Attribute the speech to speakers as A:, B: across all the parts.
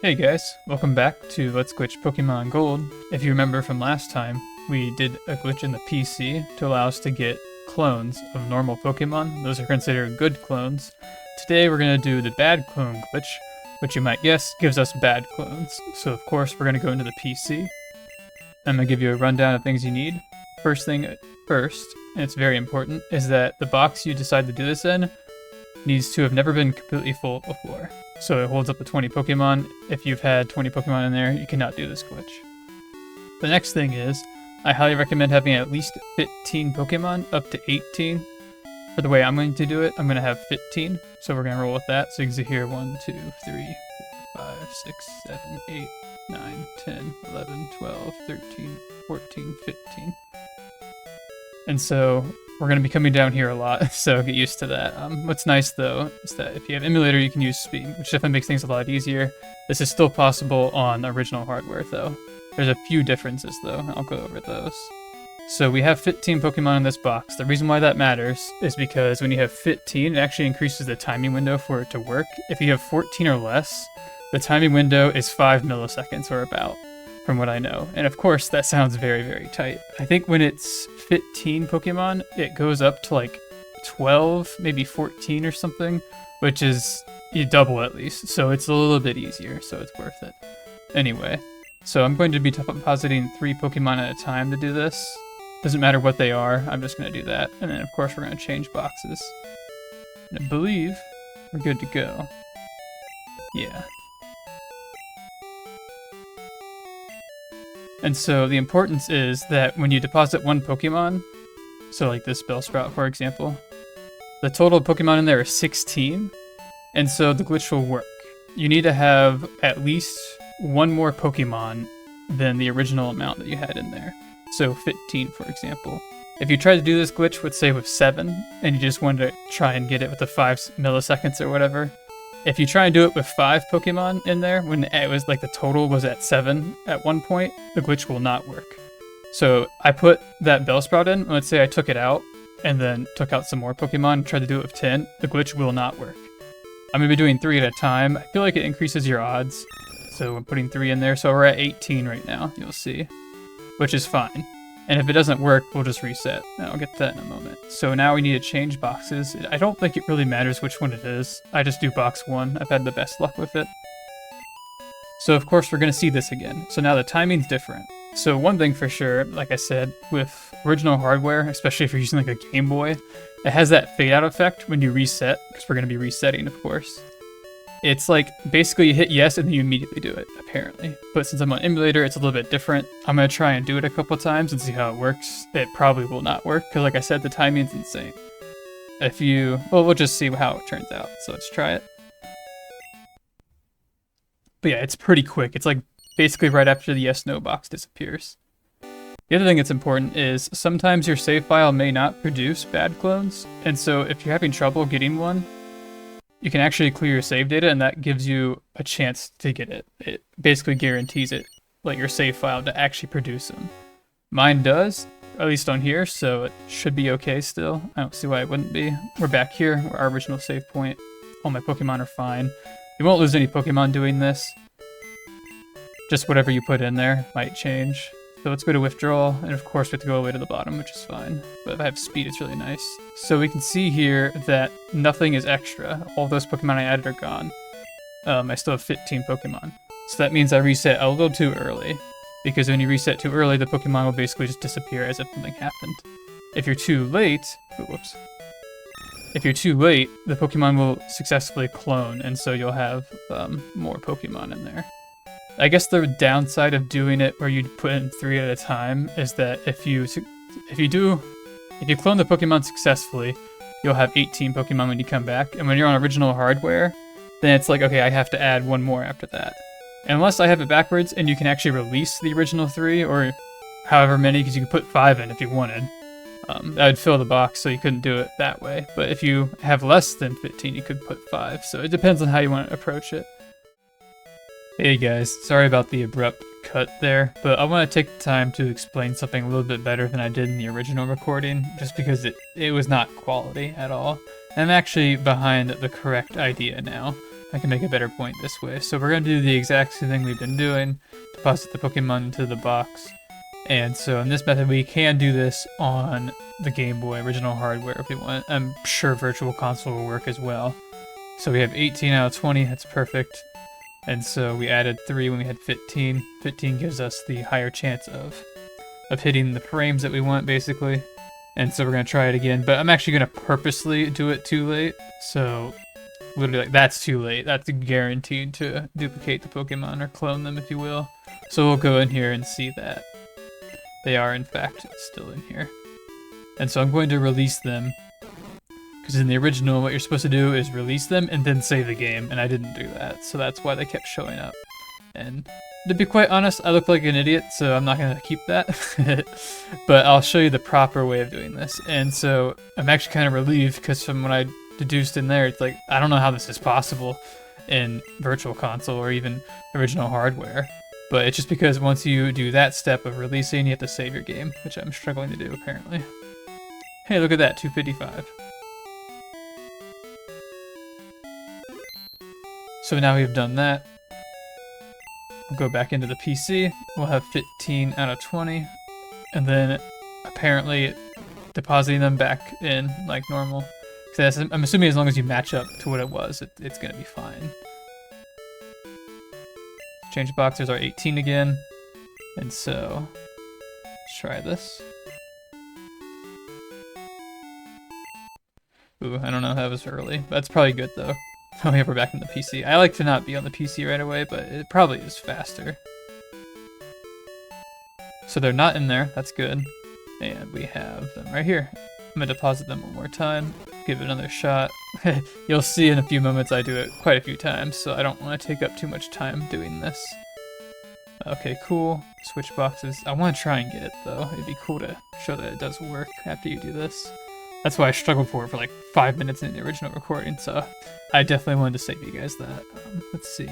A: Hey guys, welcome back to Let's Glitch Pokemon Gold. If you remember from last time, we did a glitch in the PC to allow us to get clones of normal Pokemon. Those are considered good clones. Today we're going to do the bad clone glitch, which you might guess gives us bad clones. So of course we're going to go into the PC. I'm going to give you a rundown of things you need. First thing first, and it's very important, is that the box you decide to do this in needs to have never been completely full before. So it holds up to 20 Pokemon. If you've had 20 Pokemon in there, you cannot do this glitch. The next thing is, I highly recommend having at least 15 Pokemon, up to 18. For the way I'm going to do it, I'm going to have 15. So we're going to roll with that. So you can see here 1, 2, 3, 4, 5, 6, 7, 8, 9, 10, 11, 12, 13, 14, 15. And so we're going to be coming down here a lot, so get used to that. What's nice though is that if you have emulator, you can use speed, which definitely makes things a lot easier. This is still possible on original hardware though. There's a few differences though, and I'll go over those. So we have 15 Pokemon in this box. The reason why that matters is because when you have 15, it actually increases the timing window for it to work. If you have 14 or less, the timing window is 5 milliseconds or about, from what I know. And of course, that sounds very, very tight. I think when it's 15 Pokemon, it goes up to like 12, maybe 14 or something, which is you double at least. So it's a little bit easier, so it's worth it. Anyway, so I'm going to be depositing 3 Pokemon at a time to do this. Doesn't matter what they are, I'm just going to do that. And then of course we're going to change boxes. And I believe we're good to go. Yeah. And so the importance is that when you deposit one Pokemon, so like this Bellsprout for example, the total Pokemon in there is 16, and so the glitch will work. You need to have at least one more Pokemon than the original amount that you had in there. So 15 for example. If you try to do this glitch with say with 7, and you just wanted to try and get it with the 5 milliseconds or whatever, if you try and do it with 5 Pokemon in there, when it was like the total was at 7 at one point, the glitch will not work. So I put that Bellsprout in, let's say I took it out, and then took out some more Pokemon and tried to do it with 10, the glitch will not work. I'm going to be doing 3 at a time. I feel like it increases your odds. So I'm putting 3 in there, so we're at 18 right now, you'll see. Which is fine. And if it doesn't work, we'll just reset. And I'll get to that in a moment. So now we need to change boxes. I don't think it really matters which one it is. I just do box 1. I've had the best luck with it. So of course we're going to see this again. So now the timing's different. So one thing for sure, like I said, with original hardware, especially if you're using like a Game Boy, it has that fade out effect when you reset, because we're going to be resetting, of course. It's like, basically you hit yes and then you immediately do it, apparently. But since I'm on emulator, it's a little bit different. I'm going to try and do it a couple times and see how it works. It probably will not work, because like I said, the timing's insane. Well, we'll just see how it turns out. So let's try it. But yeah, it's pretty quick. It's like basically right after the yes-no box disappears. The other thing that's important is sometimes your save file may not produce bad clones. And so if you're having trouble getting one, you can actually clear your save data, and that gives you a chance to get it. It basically guarantees it, like your save file, to actually produce them. Mine does, at least on here, so it should be okay still. I don't see why it wouldn't be. We're back here, we're our original save point. All my Pokemon are fine. You won't lose any Pokemon doing this. Just whatever you put in there might change. So let's go to withdrawal, and of course we have to go all the way to the bottom, which is fine. But if I have speed, it's really nice. So we can see here that nothing is extra. All those Pokemon I added are gone. I still have 15 Pokemon. So that means I reset a little too early. Because when you reset too early, the Pokemon will basically just disappear as if nothing happened. If you're too late... Whoops. If you're too late, the Pokemon will successfully clone, and so you'll have more Pokemon in there. I guess the downside of doing it where you put in 3 at a time is that if you clone the Pokemon successfully, you'll have 18 Pokemon when you come back. And when you're on original hardware, then it's like, okay, I have to add 1 more after that. Unless I have it backwards and you can actually release the original 3 or however many, because you could put 5 in if you wanted. That would fill the box, so you couldn't do it that way. But if you have less than 15, you could put 5. So it depends on how you want to approach it. Hey guys, sorry about the abrupt cut there, but I want to take the time to explain something a little bit better than I did in the original recording, just because it was not quality at all. I'm actually behind the correct idea now. I can make a better point this way. So we're going to do the exact same thing we've been doing, deposit the Pokemon into the box. And so in this method, we can do this on the Game Boy original hardware if we want. I'm sure Virtual Console will work as well. So we have 18 out of 20, that's perfect. And so we added 3 when we had 15. 15 gives us the higher chance of hitting the frames that we want, basically. And so we're going to try it again, but I'm actually going to purposely do it too late. So literally, like, that's too late. That's guaranteed to duplicate the Pokemon or clone them, if you will. So we'll go in here and see that they are, in fact, still in here. And so I'm going to release them, because in the original, what you're supposed to do is release them and then save the game, and I didn't do that. So that's why they kept showing up. And to be quite honest, I look like an idiot, so I'm not going to keep that. But I'll show you the proper way of doing this. And so I'm actually kind of relieved, because from what I deduced in there, it's like, I don't know how this is possible in Virtual Console or even original hardware. But it's just because once you do that step of releasing, you have to save your game, which I'm struggling to do, apparently. Hey, look at that, 255. So now we've done that. We'll go back into the PC, we'll have 15 out of 20, and then apparently depositing them back in like normal. I'm assuming as long as you match up to what it was, it's gonna be fine. Change boxes are 18 again, and so let's try this. Ooh, I don't know, that was early. That's probably good though. Oh yeah, we're back in the PC. I like to not be on the PC right away, but it probably is faster. So they're not in there, that's good. And we have them right here. I'm gonna deposit them one more time, give it another shot. You'll see in a few moments I do it quite a few times, so I don't want to take up too much time doing this. Okay, cool. Switch boxes. I want to try and get it though. It'd be cool to show that it does work after you do this. That's why I struggled for it for like 5 minutes in the original recording, so I definitely wanted to save you guys that. Let's see.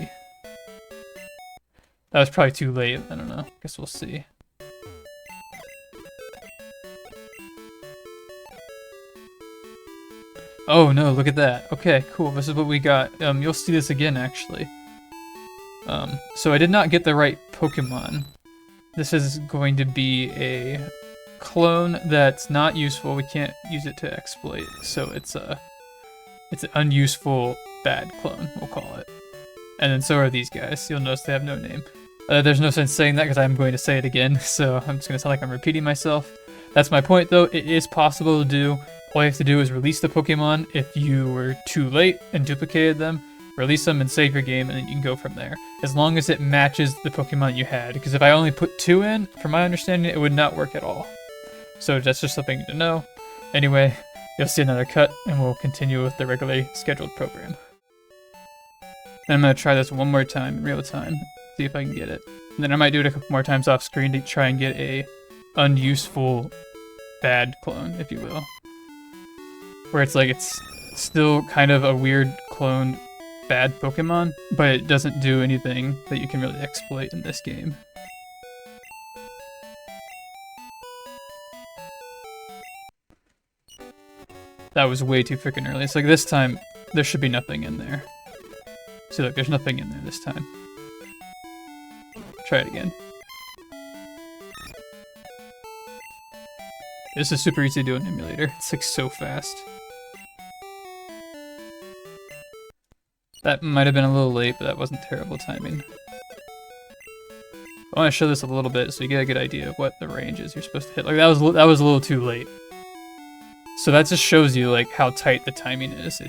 A: That was probably too late. I don't know. Guess we'll see. Oh no, look at that. Okay, cool. This is what we got. You'll see this again, actually. So I did not get the right Pokemon. This is going to be a clone that's not useful. We can't use it to exploit, so it's an unuseful bad clone, we'll call it. And then so are these guys. You'll notice they have no name. There's no sense saying that because I'm going to say it again, so I'm just going to sound like I'm repeating myself. That's my point though, it is possible to do. All you have to do is release the Pokemon if you were too late and duplicated them, release them and save your game, and then you can go from there. As long as it matches the Pokemon you had, because if I only put 2 in, from my understanding, it would not work at all. So that's just something to know. Anyway, you'll see another cut, and we'll continue with the regularly scheduled program. Then I'm going to try this one more time in real time, see if I can get it. And then I might do it a couple more times off screen to try and get a unuseful bad clone, if you will. Where it's like it's still kind of a weird cloned bad Pokemon, but it doesn't do anything that you can really exploit in this game. That was way too freaking early. It's like this time, there should be nothing in there. See, look, there's nothing in there this time. Try it again. This is super easy to do in emulator. It's like so fast. That might have been a little late, but that wasn't terrible timing. I want to show this a little bit so you get a good idea of what the range is you're supposed to hit. Like that was a little too late. So that just shows you like how tight the timing is.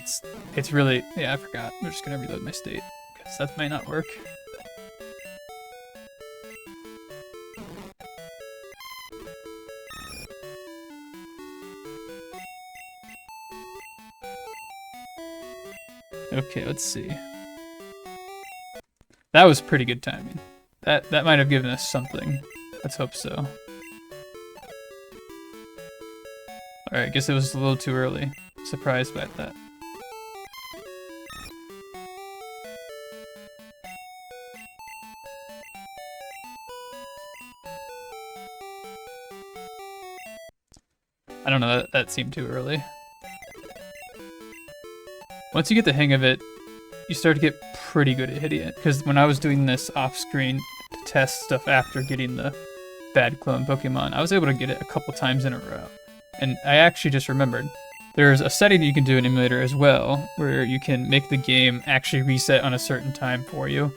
A: It's really, yeah, I forgot. I'm just gonna reload my state because that might not work. Okay, let's see. That was pretty good timing. That might have given us something. Let's hope so. Alright, I guess it was a little too early. Surprised by that. I don't know, that seemed too early. Once you get the hang of it, you start to get pretty good at hitting it. Because when I was doing this off screen to test stuff after getting the bad clone Pokemon, I was able to get it a couple times in a row. And I actually just remembered, there's a setting that you can do in emulator as well, where you can make the game actually reset on a certain time for you.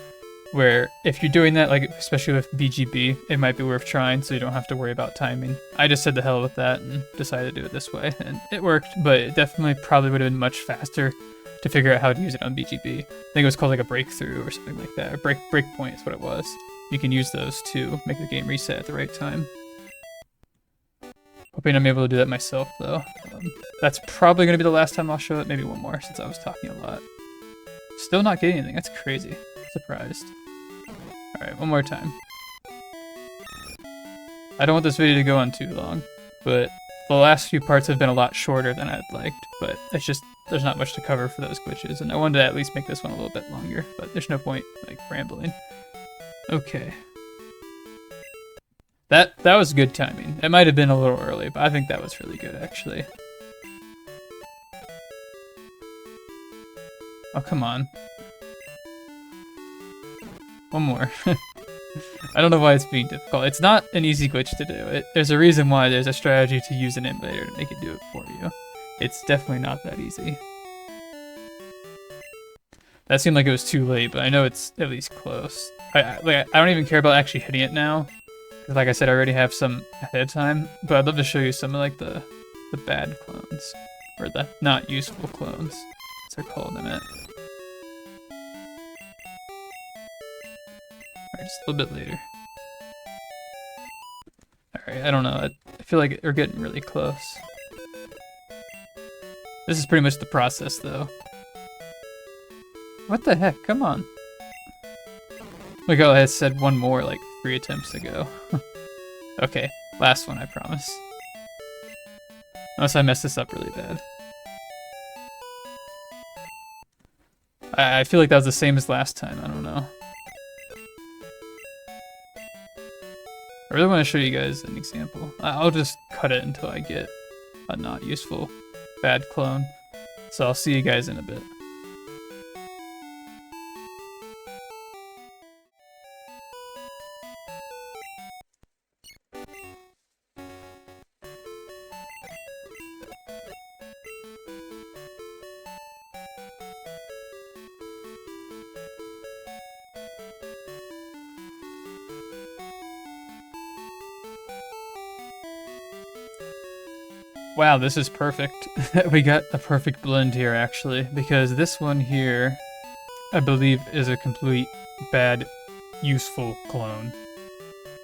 A: Where if you're doing that, like especially with BGB, it might be worth trying so you don't have to worry about timing. I just said the hell with that and decided to do it this way, and it worked, but it definitely probably would have been much faster to figure out how to use it on BGB. I think it was called like a breakthrough or something like that. A breakpoint is what it was. You can use those to make the game reset at the right time. Hoping I'm able to do that myself though. That's probably going to be the last time I'll show it, maybe one more since I was talking a lot. Still not getting anything, that's crazy. Surprised. Alright, one more time. I don't want this video to go on too long, but the last few parts have been a lot shorter than I'd liked, but it's just, there's not much to cover for those glitches, and I wanted to at least make this one a little bit longer, but there's no point, like, rambling. Okay. That was good timing. It might have been a little early, but I think that was really good, actually. Oh, come on. One more. I don't know why it's being difficult. It's not an easy glitch to do. There's a reason why there's a strategy to use an emulator to make it do it for you. It's definitely not that easy. That seemed like it was too late, but I know it's at least close. I don't even care about actually hitting it now. Because like I said, I already have some ahead of time. But I'd love to show you some of like the bad clones. Or the not useful clones. As they're called, I meant. Just a little bit later. Alright, I don't know. I feel like we're getting really close. This is pretty much the process, though. What the heck? Come on. Look how I had said one more, like, 3 attempts ago. Okay, last one, I promise. Unless I mess this up really bad. I feel like that was the same as last time, I don't know. I really want to show you guys an example. I'll just cut it until I get a not useful bad clone. So I'll see you guys in a bit. Wow, this is perfect. We got a perfect blend here, actually, because this one here, I believe, is a complete bad, useful clone.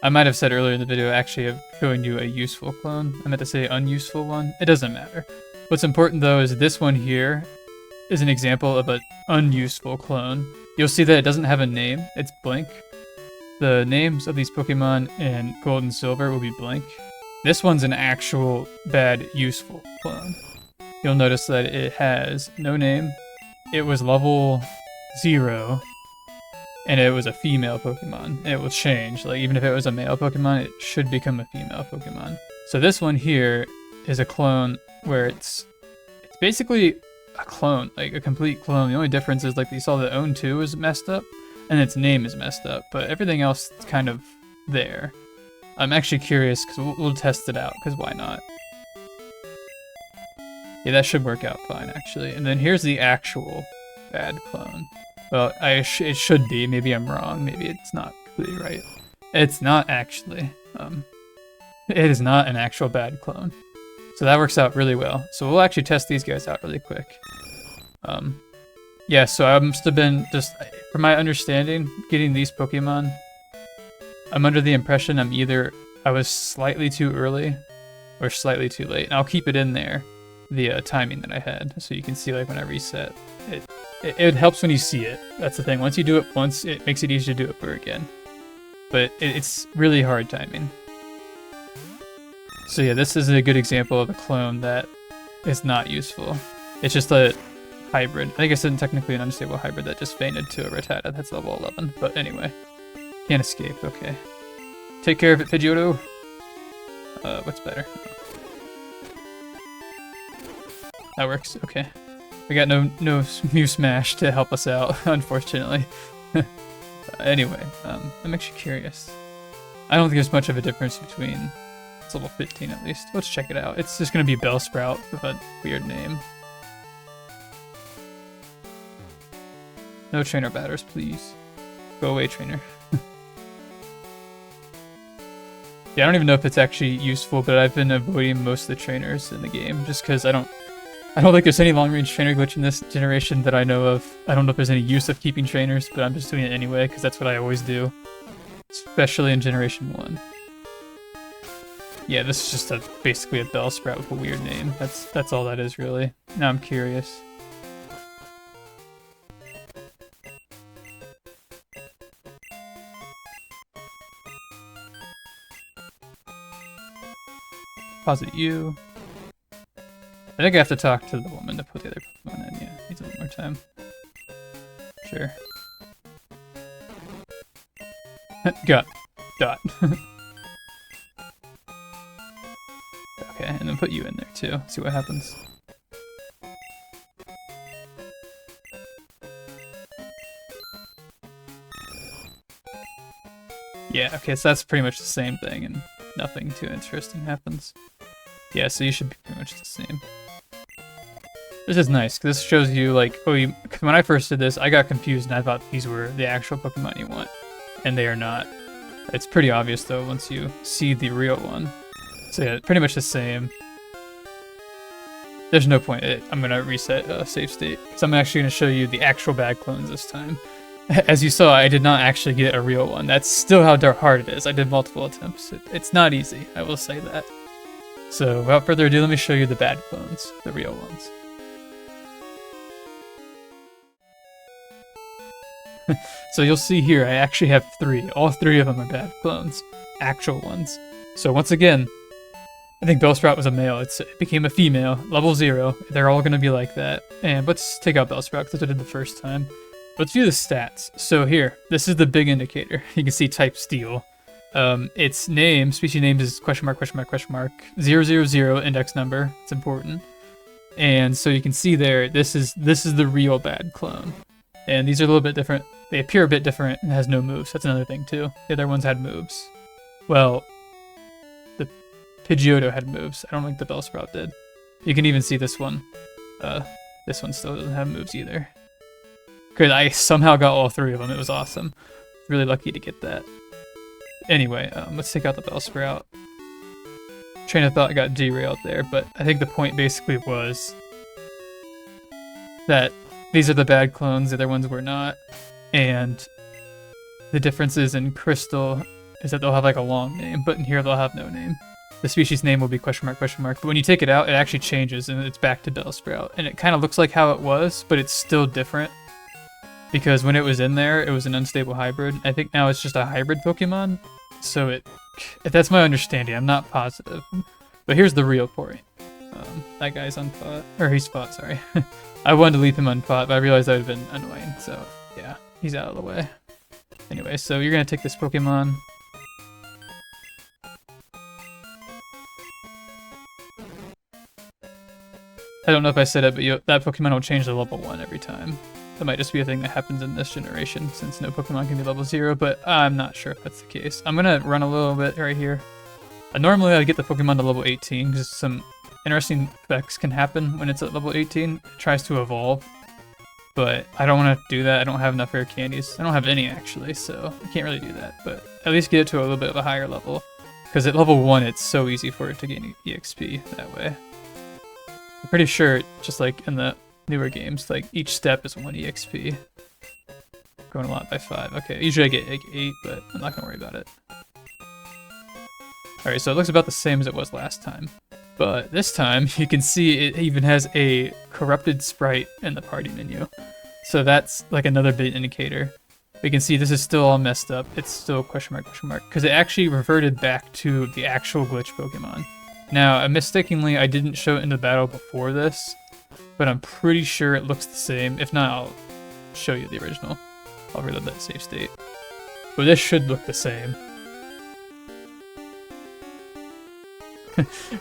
A: I might have said earlier in the video, actually, of showing you a useful clone. I meant to say unuseful one. It doesn't matter. What's important, though, is this one here is an example of an unuseful clone. You'll see that it doesn't have a name. It's blank. The names of these Pokemon in Gold and Silver will be blank. This one's an actual bad, useful clone. You'll notice that it has no name. It was level 0, and it was a female Pokemon. And it will change. Like, even if it was a male Pokemon, it should become a female Pokemon. So this one here is a clone where it's basically a clone, like a complete clone. The only difference is, like, you saw the Own 2 is messed up, and its name is messed up, but everything else is kind of there. I'm actually curious, because we'll test it out, because why not? Yeah, that should work out fine, actually. And then here's the actual bad clone. Well, it should be. Maybe I'm wrong. Maybe it's not completely right. It's not actually. It is not an actual bad clone. So that works out really well. So we'll actually test these guys out really quick. Yeah, so I must have been just, from my understanding, getting these Pokemon, I'm under the impression I was slightly too early or slightly too late. And I'll keep it in there, the timing that I had, so you can see, like, when I reset. It helps when you see it. That's the thing. Once you do it once, it makes it easier to do it over again. But it's really hard timing. So yeah, this is a good example of a clone that is not useful. It's just a hybrid. I think it's technically an unstable hybrid that just fainted to a Rattata that's level 11. But anyway. Can't escape, okay. Take care of it, Pidgeotto. What's better? That works, okay. We got no Mew Smash to help us out, unfortunately. Anyway, I'm actually curious. I don't think there's much of a difference between... It's level 15 at least. Let's check it out. It's just gonna be Bellsprout with a weird name. No trainer batters, please. Go away, trainer. Yeah, I don't even know if it's actually useful, but I've been avoiding most of the trainers in the game just because I don't think there's any long-range trainer glitch in this generation that I know of. I don't know if there's any use of keeping trainers, but I'm just doing it anyway because that's what I always do, especially in Generation 1. Yeah, this is just basically a Bellsprout with a weird name. That's all that is, really. Now I'm curious. Deposit you. I think I have to talk to the woman to put the other Pokemon in. Yeah, needs a little more time. Sure. Got. Dot. Okay, and then put you in there too. See what happens. Yeah, okay, so that's pretty much the same thing, and nothing too interesting happens. Yeah, so you should be pretty much the same. This is nice, because this shows you, like, when I first did this, I got confused and I thought these were the actual Pokemon you want, and they are not. It's pretty obvious, though, once you see the real one. So yeah, pretty much the same. There's no point. I'm going to reset save state, because I'm actually going to show you the actual bad clones this time. As you saw, I did not actually get a real one. That's still how hard it is. I did multiple attempts. It's not easy, I will say that. So, without further ado, let me show you the bad clones, the real ones. So you'll see here, I actually have 3. All 3 of them are bad clones. Actual ones. So once again, I think Bellsprout was a male. It became a female, level 0. They're all going to be like that. And let's take out Bellsprout, because that's what I did the first time. Let's view the stats. So here, this is the big indicator. You can see type Steel. Its name, species name is question mark, 000, index number. It's important. And so you can see there, this is the real bad clone. And these are a little bit different. They appear a bit different and has no moves. That's another thing too. The other ones had moves. Well, the Pidgeotto had moves. I don't think the Bellsprout did. You can even see this one. This one still doesn't have moves either. Because I somehow got all 3 of them. It was awesome. Really lucky to get that. Anyway, let's take out the Bellsprout. Train of thought got derailed there, but I think the point basically was that these are the bad clones, the other ones were not. And the differences in Crystal is that they'll have like a long name, but in here they'll have no name. The species name will be question mark, but when you take it out, it actually changes and it's back to Bellsprout. And it kind of looks like how it was, but it's still different. Because when it was in there, it was an unstable hybrid. I think now it's just a hybrid Pokemon. So that's my understanding. I'm not positive. But here's the real point. That guy's on pot. Or he's pot, sorry. I wanted to leave him on pot, but I realized that would have been annoying. So yeah, he's out of the way. Anyway, so you're going to take this Pokemon. I don't know if I said it, but that Pokemon will change to level 1 every time. That might just be a thing that happens in this generation, since no Pokemon can be level 0, but I'm not sure if that's the case. I'm gonna run a little bit right here. Normally I get the Pokemon to level 18, because some interesting effects can happen when it's at level 18. It tries to evolve, but I don't want to do that. I don't have enough rare candies. I don't have any, actually, so I can't really do that, but at least get it to a little bit of a higher level, because at level 1 it's so easy for it to gain EXP that way. I'm pretty sure, just like in the newer games, like each step is 1 EXP. Going a lot by 5. Okay, usually I get like 8, but I'm not gonna worry about it. Alright, so it looks about the same as it was last time. But this time, you can see it even has a corrupted sprite in the party menu. So that's like another big indicator. We can see this is still all messed up. It's still question mark, because it actually reverted back to the actual glitch Pokemon. Now, mistakenly, I didn't show it in the battle before this, but I'm pretty sure it looks the same. If not, I'll show you the original. I'll reload that save state. But this should look the same.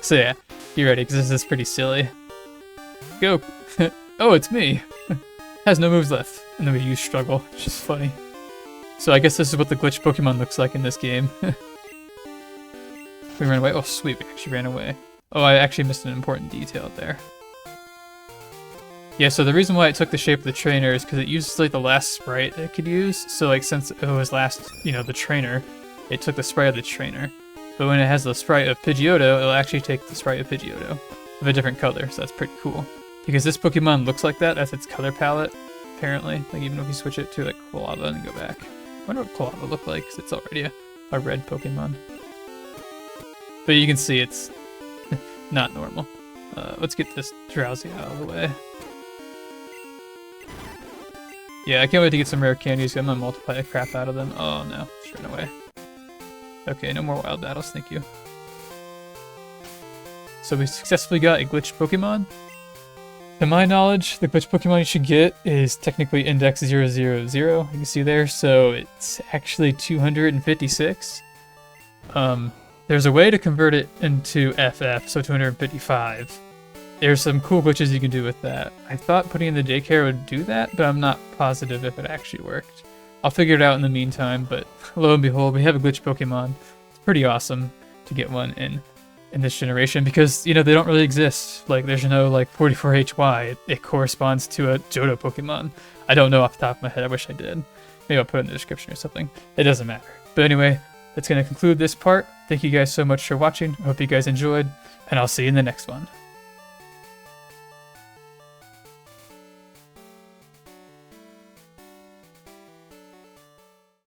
A: So yeah, be ready, because this is pretty silly. Go! Oh, it's me! Has no moves left. And then we use struggle, which is funny. So I guess this is what the glitch Pokemon looks like in this game. We ran away? Oh sweet, we actually ran away. Oh, I actually missed an important detail there. Yeah, so the reason why it took the shape of the trainer is because it uses like the last sprite it could use. So like since it was last, you know, the trainer, it took the sprite of the trainer. But when it has the sprite of Pidgeotto, it'll actually take the sprite of Pidgeotto of a different color, so that's pretty cool. Because this Pokemon looks like that, that's its color palette, apparently. Like even if you switch it to like Quilava and go back. I wonder what Quilava looked like, because it's already a red Pokemon. But you can see it's not normal. Let's get this Drowsy out of the way. Yeah, I can't wait to get some rare candies. I'm gonna multiply the crap out of them. Oh no, just ran away. Okay, no more wild battles, thank you. So we successfully got a glitch Pokemon. To my knowledge, the glitch Pokemon you should get is technically index 000, you can see there, so it's actually 256. There's a way to convert it into FF, so 255. There's some cool glitches you can do with that. I thought putting in the daycare would do that, but I'm not positive if it actually worked. I'll figure it out in the meantime, but lo and behold, we have a glitch Pokemon. It's pretty awesome to get one in this generation because, you know, they don't really exist. Like, there's no, like, 44HY. It corresponds to a Johto Pokemon. I don't know off the top of my head. I wish I did. Maybe I'll put it in the description or something. It doesn't matter. But anyway, that's going to conclude this part. Thank you guys so much for watching. I hope you guys enjoyed, and I'll see you in the next one.